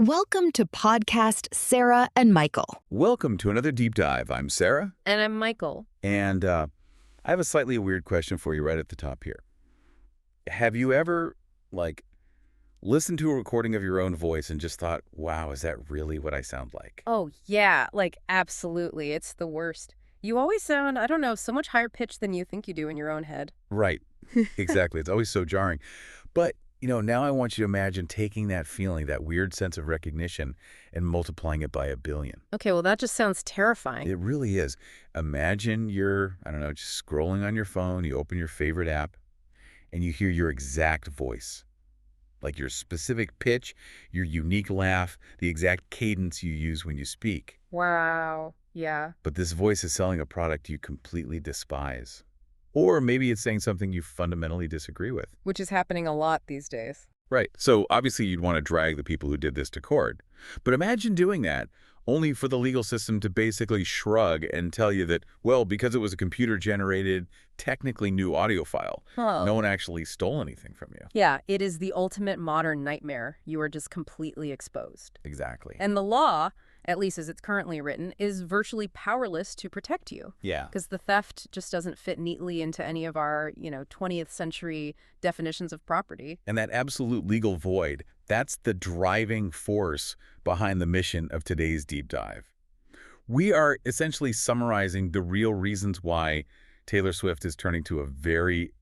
Welcome to podcast Sarah and Michael. Welcome to another deep dive. I'm Sarah. And I'm Michael. And I have a slightly weird question for you right at the top here. Have you ever, listened to a recording of your own voice and just thought, wow, is that really what I sound like? Oh, yeah, absolutely. It's the worst. You always sound, I don't know, so much higher pitched than you think you do in your own head. Right. Exactly. It's always so jarring. But, now I want you to imagine taking that feeling, that weird sense of recognition, and multiplying it by 1 billion. Okay, well, that just sounds terrifying. It really is. Imagine you're, just scrolling on your phone, you open your favorite app, and you hear your exact voice. Like your specific pitch, your unique laugh, the exact cadence you use when you speak. Wow. Yeah. But this voice is selling a product you completely despise. Or maybe it's saying something you fundamentally disagree with. Which is happening a lot these days. Right. So obviously you'd want to drag the people who did this to court. But imagine doing that only for the legal system to basically shrug and tell you that, well, because it was a computer-generated, technically new audio file, no one actually stole anything from you. Yeah, it is the ultimate modern nightmare. You are just completely exposed. Exactly. And the law, at least as it's currently written, is virtually powerless to protect you. Yeah. Because the theft just doesn't fit neatly into any of our, 20th century definitions of property. And that absolute legal void, that's the driving force behind the mission of today's deep dive. We are essentially summarizing the real reasons why Taylor Swift is turning to a very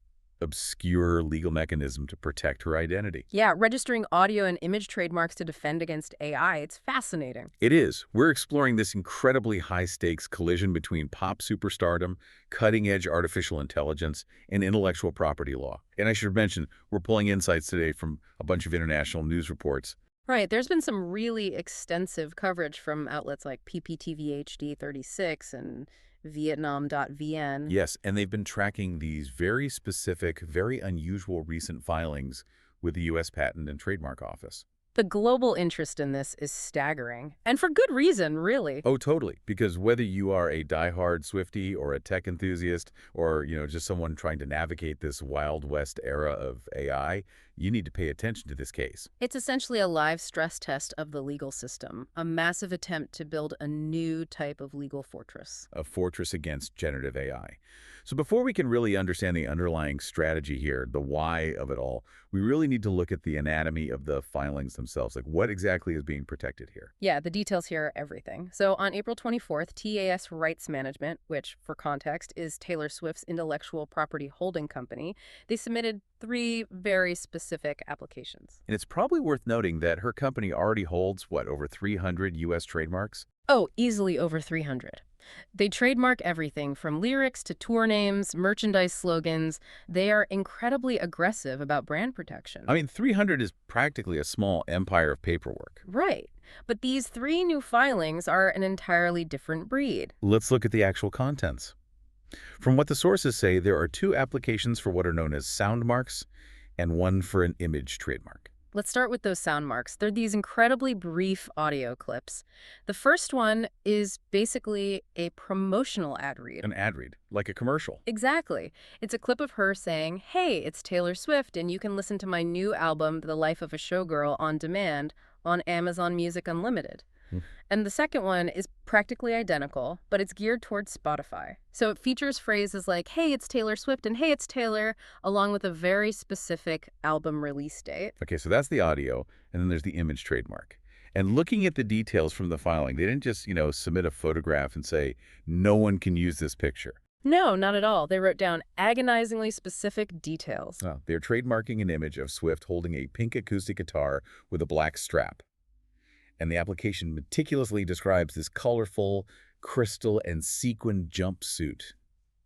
obscure legal mechanism to protect her identity. Yeah, registering audio and image trademarks to defend against AI. It's fascinating. It is. We're exploring this incredibly high-stakes collision between pop superstardom, cutting-edge artificial intelligence, and intellectual property law. And I should mention, we're pulling insights today from a bunch of international news reports. Right. There's been some really extensive coverage from outlets like PPTV HD 36 and Vietnam.vn. Yes, and they've been tracking these very specific, very unusual recent filings with the U.S. Patent and Trademark Office. The global interest in this is staggering, and for good reason, really. Oh, totally. Because whether you are a diehard Swiftie or a tech enthusiast or, just someone trying to navigate this Wild West era of AI, you need to pay attention to this case. It's essentially a live stress test of the legal system, a massive attempt to build a new type of legal fortress. A fortress against generative AI. So before we can really understand the underlying strategy here, the why of it all, we really need to look at the anatomy of the filings themselves. Like, what exactly is being protected here? Yeah, the details here are everything. So on April 24th, TAS Rights Management, which, for context, is Taylor Swift's intellectual property holding company, they submitted 3 very specific applications. And it's probably worth noting that her company already holds, over 300 U.S. trademarks? Oh, easily over 300. They trademark everything from lyrics to tour names, merchandise slogans. They are incredibly aggressive about brand protection. 300 is practically a small empire of paperwork. Right. But these 3 new filings are an entirely different breed. Let's look at the actual contents. From what the sources say, there are 2 applications for what are known as sound marks and 1 for an image trademark. Let's start with those sound marks. They're these incredibly brief audio clips. The first one is basically a promotional ad read. An ad read, like a commercial. Exactly. It's a clip of her saying, "Hey, it's Taylor Swift, and you can listen to my new album, The Life of a Showgirl, on demand on Amazon Music Unlimited." And the second one is practically identical, but it's geared towards Spotify. So it features phrases like, "Hey, it's Taylor Swift," and "Hey, it's Taylor," along with a very specific album release date. Okay, so that's the audio, and then there's the image trademark. And looking at the details from the filing, they didn't just, submit a photograph and say, no one can use this picture. No, not at all. They wrote down agonizingly specific details. Oh, they're trademarking an image of Swift holding a pink acoustic guitar with a black strap. And the application meticulously describes this colorful, crystal, and sequin jumpsuit,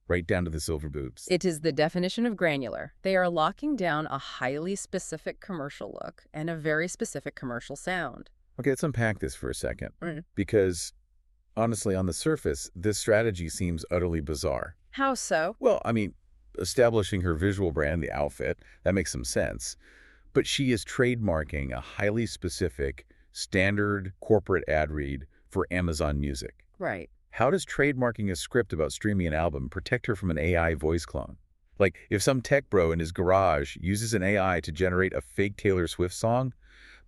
right down to the silver boobs. It is the definition of granular. They are locking down a highly specific commercial look and a very specific commercial sound. Okay, let's unpack this for a second. Mm. Because, honestly, on the surface, this strategy seems utterly bizarre. How so? Well, establishing her visual brand, the outfit, that makes some sense. But she is trademarking a highly specific, standard corporate ad read for Amazon Music. Right. How does trademarking a script about streaming an album protect her from an AI voice clone? Like, if some tech bro in his garage uses an AI to generate a fake Taylor Swift song,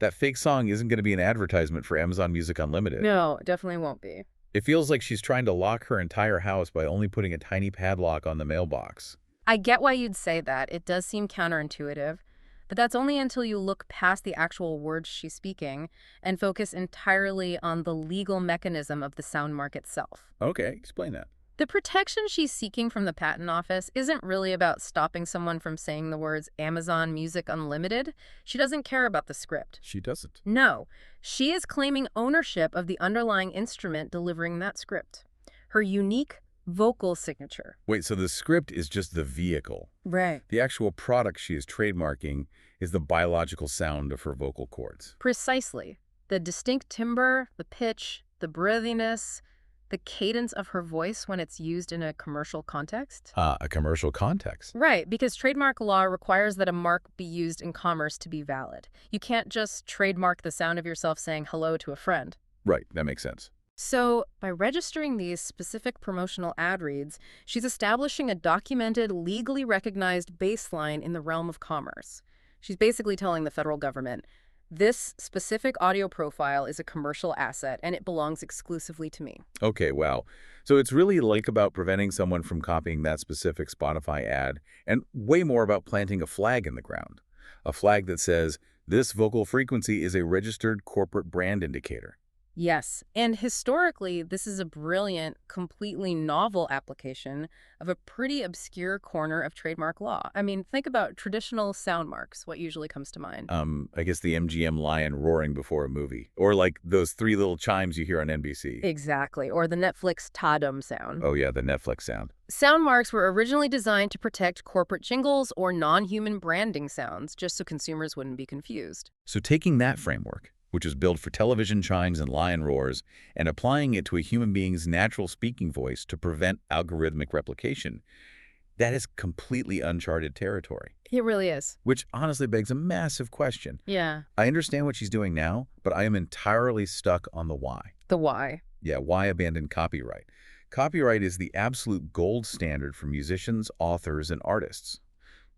That fake song isn't going to be an advertisement for Amazon Music Unlimited. No, it definitely won't be. It feels like she's trying to lock her entire house by only putting a tiny padlock on the mailbox. I get why you'd say that. It does seem counterintuitive. But that's only until you look past the actual words she's speaking and focus entirely on the legal mechanism of the sound mark itself. Okay, explain that. The protection she's seeking from the patent office isn't really about stopping someone from saying the words Amazon Music Unlimited. She doesn't care about the script. She doesn't. No, she is claiming ownership of the underlying instrument delivering that script. Her unique vocal signature. Wait, so the script is just the vehicle. Right. The actual product she is trademarking is the biological sound of her vocal cords. Precisely. The distinct timbre, the pitch, the breathiness, the cadence of her voice when it's used in a commercial context. A commercial context. Right, because trademark law requires that a mark be used in commerce to be valid. You can't just trademark the sound of yourself saying hello to a friend. Right, that makes sense. So, by registering these specific promotional ad reads, she's establishing a documented, legally recognized baseline in the realm of commerce. She's basically telling the federal government, this specific audio profile is a commercial asset, and it belongs exclusively to me. Okay, wow. So it's really like about preventing someone from copying that specific Spotify ad, and way more about planting a flag in the ground. A flag that says, this vocal frequency is a registered corporate brand indicator. Yes, and historically, this is a brilliant, completely novel application of a pretty obscure corner of trademark law. I mean, think about traditional sound marks. What usually comes to mind? I guess the MGM lion roaring before a movie. Or like those three little chimes you hear on NBC. Exactly, or the Netflix ta-dum sound. Oh yeah, the Netflix sound. Sound marks were originally designed to protect corporate jingles or non-human branding sounds, just so consumers wouldn't be confused. So taking that framework, which is built for television chimes and lion roars, and applying it to a human being's natural speaking voice to prevent algorithmic replication, that is completely uncharted territory. It really is. Which honestly begs a massive question. Yeah. I understand what she's doing now, but I am entirely stuck on the why. The why. Yeah, why abandon copyright? Copyright is the absolute gold standard for musicians, authors, and artists.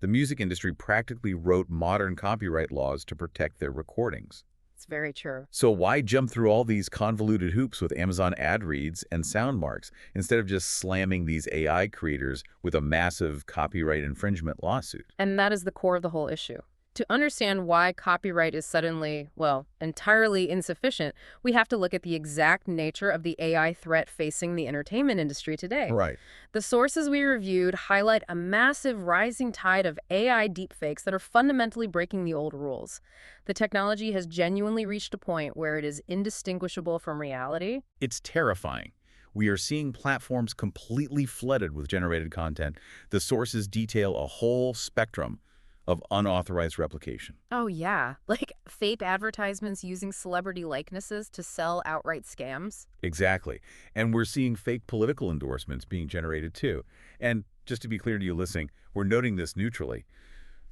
The music industry practically wrote modern copyright laws to protect their recordings. It's very true. So why jump through all these convoluted hoops with Amazon ad reads and sound marks instead of just slamming these AI creators with a massive copyright infringement lawsuit? And that is the core of the whole issue. To understand why copyright is suddenly, well, entirely insufficient, we have to look at the exact nature of the AI threat facing the entertainment industry today. Right. The sources we reviewed highlight a massive rising tide of AI deepfakes that are fundamentally breaking the old rules. The technology has genuinely reached a point where it is indistinguishable from reality. It's terrifying. We are seeing platforms completely flooded with generated content. The sources detail a whole spectrum of unauthorized replication. Oh, yeah. Like fake advertisements using celebrity likenesses to sell outright scams. Exactly. And we're seeing fake political endorsements being generated too. And just to be clear to you listening, we're noting this neutrally.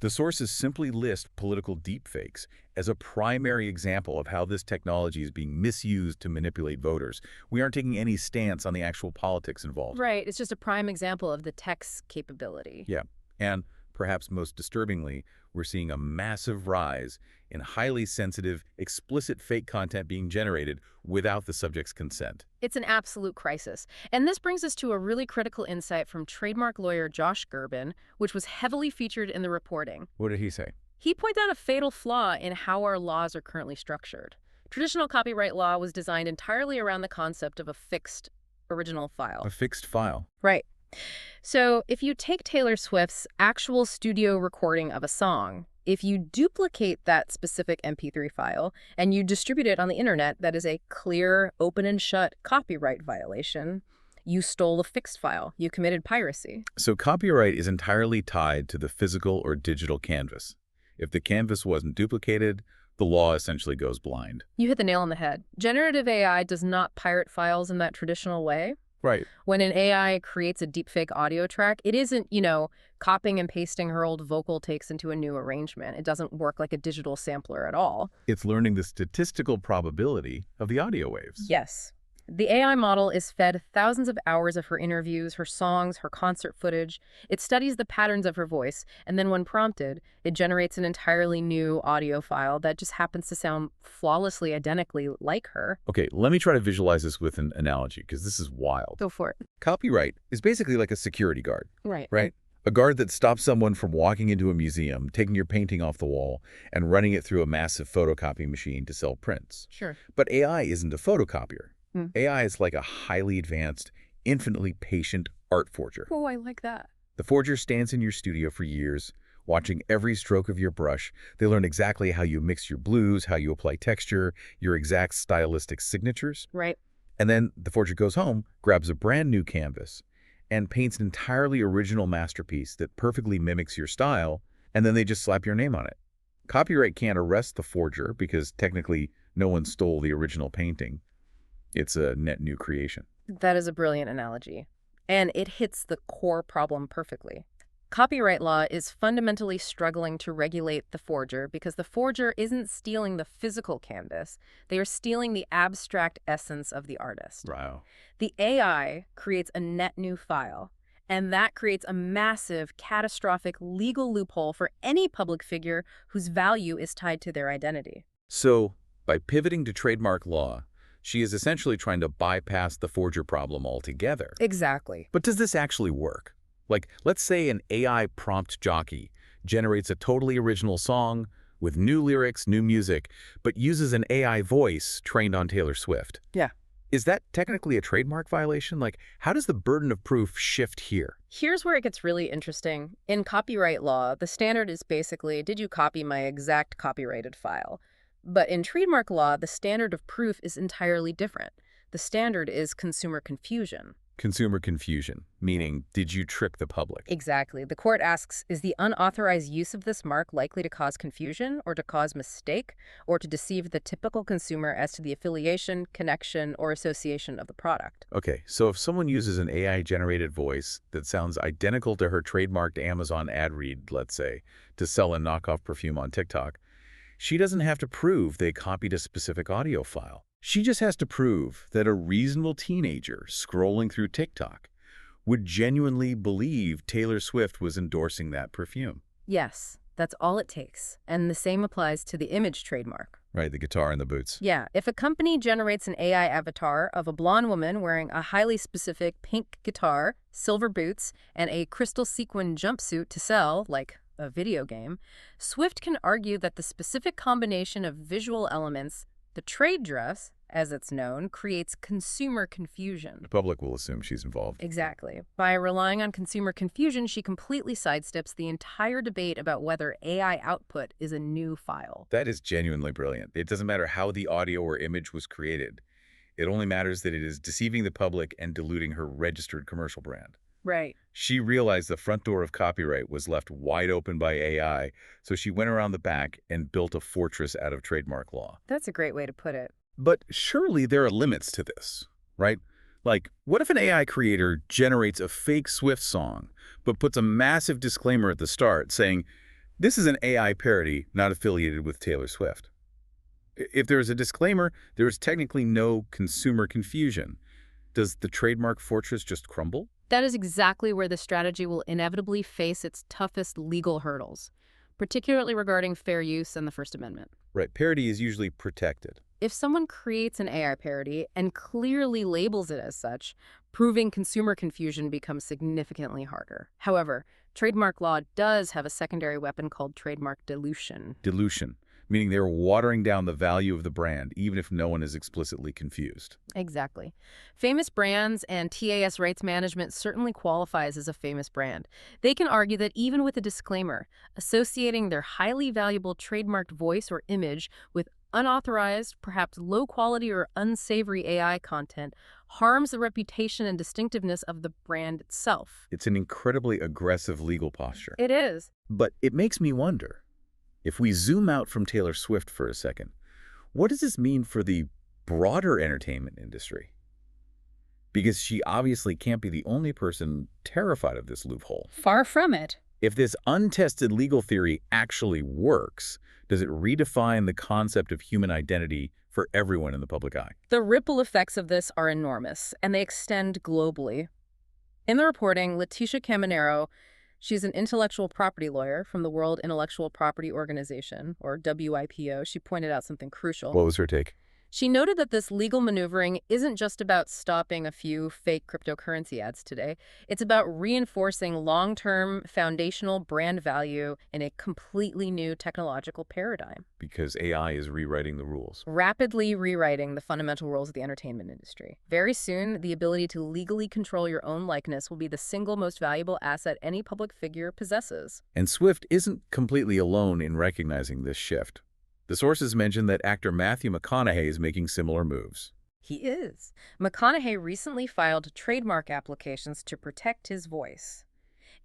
The sources simply list political deepfakes as a primary example of how this technology is being misused to manipulate voters. We aren't taking any stance on the actual politics involved. Right. It's just a prime example of the tech's capability. Yeah. And perhaps most disturbingly, we're seeing a massive rise in highly sensitive, explicit fake content being generated without the subject's consent. It's an absolute crisis. And this brings us to a really critical insight from trademark lawyer Josh Gerben, which was heavily featured in the reporting. What did he say? He pointed out a fatal flaw in how our laws are currently structured. Traditional copyright law was designed entirely around the concept of a fixed original file. A fixed file. Right. So if you take Taylor Swift's actual studio recording of a song, if you duplicate that specific MP3 file and you distribute it on the internet, that is a clear, open and shut copyright violation. You stole a fixed file. You committed piracy. So copyright is entirely tied to the physical or digital canvas. If the canvas wasn't duplicated, the law essentially goes blind. You hit the nail on the head. Generative AI does not pirate files in that traditional way. Right. When an AI creates a deepfake audio track, it isn't, copying and pasting her old vocal takes into a new arrangement. It doesn't work like a digital sampler at all. It's learning the statistical probability of the audio waves. Yes. The AI model is fed thousands of hours of her interviews, her songs, her concert footage. It studies the patterns of her voice, and then when prompted, it generates an entirely new audio file that just happens to sound flawlessly identically like her. Okay, let me try to visualize this with an analogy, because this is wild. Go for it. Copyright is basically like a security guard, Right. right? A guard that stops someone from walking into a museum, taking your painting off the wall, and running it through a massive photocopy machine to sell prints. Sure. But AI isn't a photocopier. Hmm. AI is like a highly advanced, infinitely patient art forger. Oh, I like that. The forger stands in your studio for years, watching every stroke of your brush. They learn exactly how you mix your blues, how you apply texture, your exact stylistic signatures. Right. And then the forger goes home, grabs a brand new canvas, and paints an entirely original masterpiece that perfectly mimics your style, and then they just slap your name on it. Copyright can't arrest the forger because technically no one stole the original painting. It's a net new creation. That is a brilliant analogy. And it hits the core problem perfectly. Copyright law is fundamentally struggling to regulate the forger because the forger isn't stealing the physical canvas. They are stealing the abstract essence of the artist. Wow. The AI creates a net new file, and that creates a massive, catastrophic legal loophole for any public figure whose value is tied to their identity. So, by pivoting to trademark law, she is essentially trying to bypass the forger problem altogether. Exactly. But does this actually work? Like, let's say an AI prompt jockey generates a totally original song with new lyrics, new music, but uses an AI voice trained on Taylor Swift. Yeah. Is that technically a trademark violation? Like, how does the burden of proof shift here? Here's where it gets really interesting. In copyright law, the standard is basically, did you copy my exact copyrighted file? But in trademark law, the standard of proof is entirely different. The standard is consumer confusion. Consumer confusion, meaning, did you trick the public? Exactly. The court asks, is the unauthorized use of this mark likely to cause confusion or to cause mistake or to deceive the typical consumer as to the affiliation, connection, or association of the product? Okay, so if someone uses an AI-generated voice that sounds identical to her trademarked Amazon ad read, let's say, to sell a knockoff perfume on TikTok, she doesn't have to prove they copied a specific audio file. She just has to prove that a reasonable teenager scrolling through TikTok would genuinely believe Taylor Swift was endorsing that perfume. Yes, that's all it takes. And the same applies to the image trademark. Right, the guitar and the boots. Yeah, if a company generates an AI avatar of a blonde woman wearing a highly specific pink guitar, silver boots, and a crystal sequin jumpsuit to sell, like a video game, Swift can argue that the specific combination of visual elements, the trade dress, as it's known, creates consumer confusion. The public will assume she's involved. Exactly. By relying on consumer confusion, she completely sidesteps the entire debate about whether AI output is a new file. That is genuinely brilliant. It doesn't matter how the audio or image was created. It only matters that it is deceiving the public and diluting her registered commercial brand. Right. She realized the front door of copyright was left wide open by AI, so she went around the back and built a fortress out of trademark law. That's a great way to put it. But surely there are limits to this, right? Like, what if an AI creator generates a fake Swift song, but puts a massive disclaimer at the start saying, this is an AI parody not affiliated with Taylor Swift? If there is a disclaimer, there is technically no consumer confusion. Does the trademark fortress just crumble? That is exactly where the strategy will inevitably face its toughest legal hurdles, particularly regarding fair use and the First Amendment. Right, parody is usually protected. If someone creates an AI parody and clearly labels it as such, proving consumer confusion becomes significantly harder. However, trademark law does have a secondary weapon called trademark dilution. Dilution, meaning they're watering down the value of the brand, even if no one is explicitly confused. Exactly. Famous brands and TAS rights management certainly qualifies as a famous brand. They can argue that even with a disclaimer, associating their highly valuable trademarked voice or image with unauthorized, perhaps low-quality or unsavory AI content harms the reputation and distinctiveness of the brand itself. It's an incredibly aggressive legal posture. It is. But it makes me wonder, if we zoom out from Taylor Swift for a second, what does this mean for the broader entertainment industry? Because she obviously can't be the only person terrified of this loophole. Far from it. If this untested legal theory actually works, does it redefine the concept of human identity for everyone in the public eye. The ripple effects of this are enormous, and they extend globally. In the reporting, Leticia Caminero, she's an intellectual property lawyer from the World Intellectual Property Organization, or WIPO. She pointed out something crucial. What was her take? She noted that this legal maneuvering isn't just about stopping a few fake cryptocurrency ads today. It's about reinforcing long-term foundational brand value in a completely new technological paradigm. Because AI is rewriting the rules. Rapidly rewriting the fundamental rules of the entertainment industry. Very soon, the ability to legally control your own likeness will be the single most valuable asset any public figure possesses. And Swift isn't completely alone in recognizing this shift. The sources mention that actor Matthew McConaughey is making similar moves. He is. McConaughey recently filed trademark applications to protect his voice.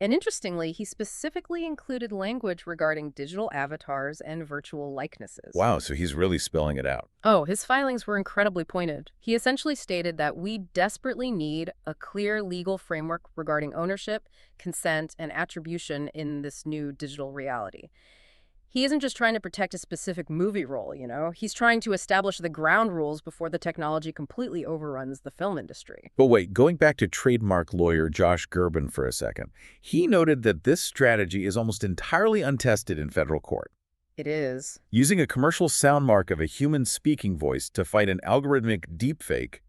And interestingly, he specifically included language regarding digital avatars and virtual likenesses. Wow, so he's really spelling it out. Oh, his filings were incredibly pointed. He essentially stated that we desperately need a clear legal framework regarding ownership, consent, and attribution in this new digital reality. He isn't just trying to protect a specific movie role, you know? He's trying to establish the ground rules before the technology completely overruns the film industry. But wait, going back to trademark lawyer Josh Gerben for a second, he noted that this strategy is almost entirely untested in federal court. It is. Using a commercial sound mark of a human speaking voice to fight an algorithmic deepfake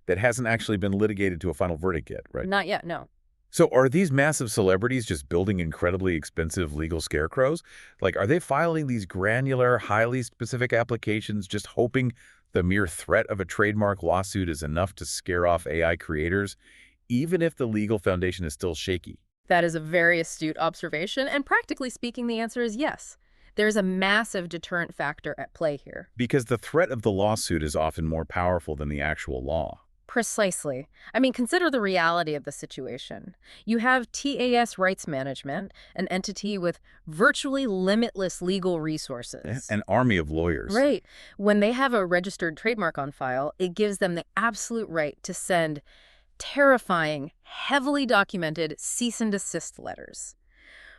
that hasn't actually been litigated to a final verdict yet, right? Not yet, no. So are these massive celebrities just building incredibly expensive legal scarecrows? Like, are they filing these granular, highly specific applications just hoping the mere threat of a trademark lawsuit is enough to scare off AI creators, even if the legal foundation is still shaky? That is a very astute observation, and practically speaking, the answer is yes. There's a massive deterrent factor at play here. Because the threat of the lawsuit is often more powerful than the actual law. Precisely. I mean, consider the reality of the situation. You have TAS Rights Management, an entity with virtually limitless legal resources. An army of lawyers. Right. When they have a registered trademark on file, it gives them the absolute right to send terrifying, heavily documented cease and desist letters.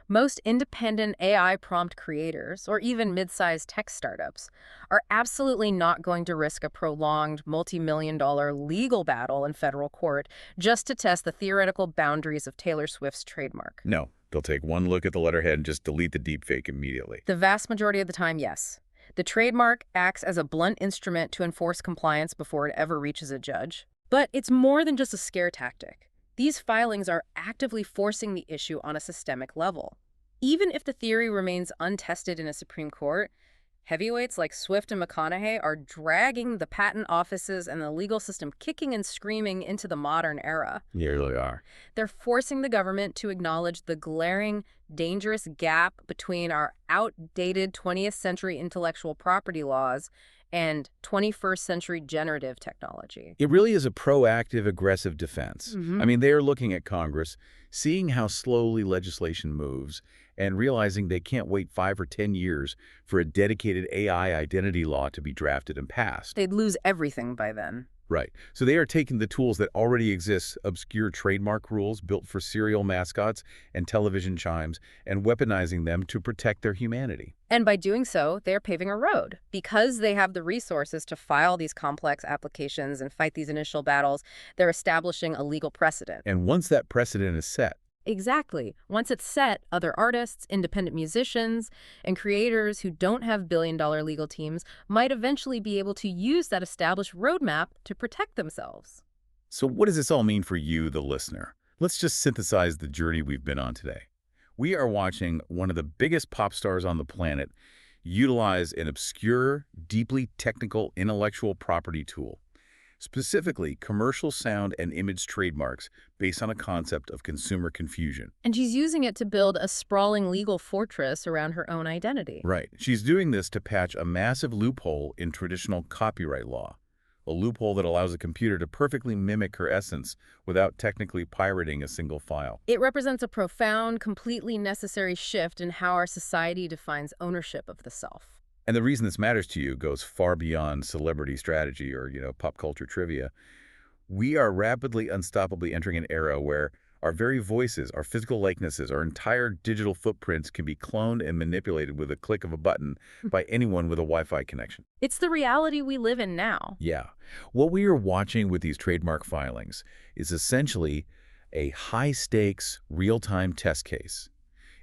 Most independent AI prompt creators, or even mid-sized tech startups, are absolutely not going to risk a prolonged multi-million-dollar legal battle in federal court just to test the theoretical boundaries of Taylor Swift's trademark. No, they'll take one look at the letterhead and just delete the deepfake immediately. The vast majority of the time, yes. The trademark acts as a blunt instrument to enforce compliance before it ever reaches a judge. But it's more than just a scare tactic. These filings are actively forcing the issue on a systemic level. Even if the theory remains untested in a Supreme Court, heavyweights like Swift and McConaughey are dragging the patent offices and the legal system kicking and screaming into the modern era. They really are. They're forcing the government to acknowledge the glaring, dangerous gap between our outdated 20th century intellectual property laws and 21st century generative technology. It really is a proactive, aggressive defense. I mean, they are looking at Congress, seeing how slowly legislation moves, and realizing they can't wait 5 or 10 years for a dedicated AI identity law to be drafted and passed. They'd lose everything by then. Right. So they are taking the tools that already exist, obscure trademark rules built for serial mascots and television chimes, and weaponizing them to protect their humanity. And by doing so, they're paving a road. Because they have the resources to file these complex applications and fight these initial battles, they're establishing a legal precedent. And once that precedent is set, Exactly. Once it's set, other artists, independent musicians, and creators who don't have billion-dollar legal teams might eventually be able to use that established roadmap to protect themselves. so what does this all mean for you, the listener? Let's just synthesize the journey we've been on today. We are watching one of the biggest pop stars on the planet utilize an obscure, deeply technical intellectual property tool, specifically commercial sound and image trademarks based on a concept of consumer confusion. And she's using it to build a sprawling legal fortress around her own identity. Right. She's doing this to patch a massive loophole in traditional copyright law, a loophole that allows a computer to perfectly mimic her essence without technically pirating a single file. It represents a profound, completely necessary shift in how our society defines ownership of the self. And the reason this matters to you goes far beyond celebrity strategy or, pop culture trivia. We are rapidly, unstoppably entering an era where Our very voices, our physical likenesses, our entire digital footprints can be cloned and manipulated with a click of a button by anyone with a Wi-Fi connection. It's the reality we live in now. Yeah. What we are watching with these trademark filings is essentially a high-stakes, real-time test case.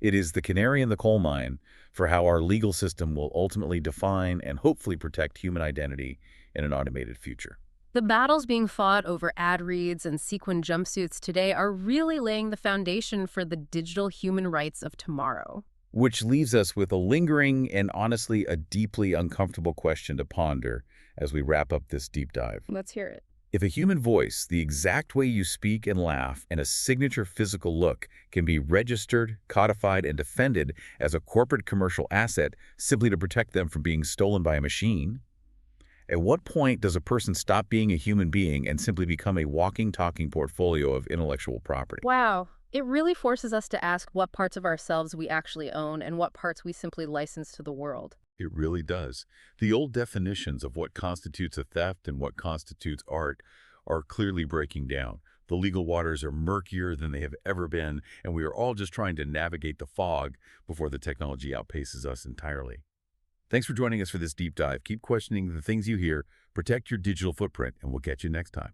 It is the canary in the coal mine for how our legal system will ultimately define and hopefully protect human identity in an automated future. The battles being fought over ad reads and sequin jumpsuits today are really laying the foundation for the digital human rights of tomorrow. Which leaves us with a lingering and honestly a deeply uncomfortable question to ponder as we wrap up this deep dive. Let's hear it. If a human voice, the exact way you speak and laugh, and a signature physical look can be registered, codified, and defended as a corporate commercial asset simply to protect them from being stolen by a machine, at what point does a person stop being a human being and simply become a walking, talking portfolio of intellectual property? Wow. It really forces us to ask what parts of ourselves we actually own and what parts we simply license to the world. It really does. The old definitions of what constitutes a theft and what constitutes art are clearly breaking down. The legal waters are murkier than they have ever been, and we are all just trying to navigate the fog before the technology outpaces us entirely. Thanks for joining us for this deep dive. Keep questioning the things you hear, protect your digital footprint, and we'll catch you next time.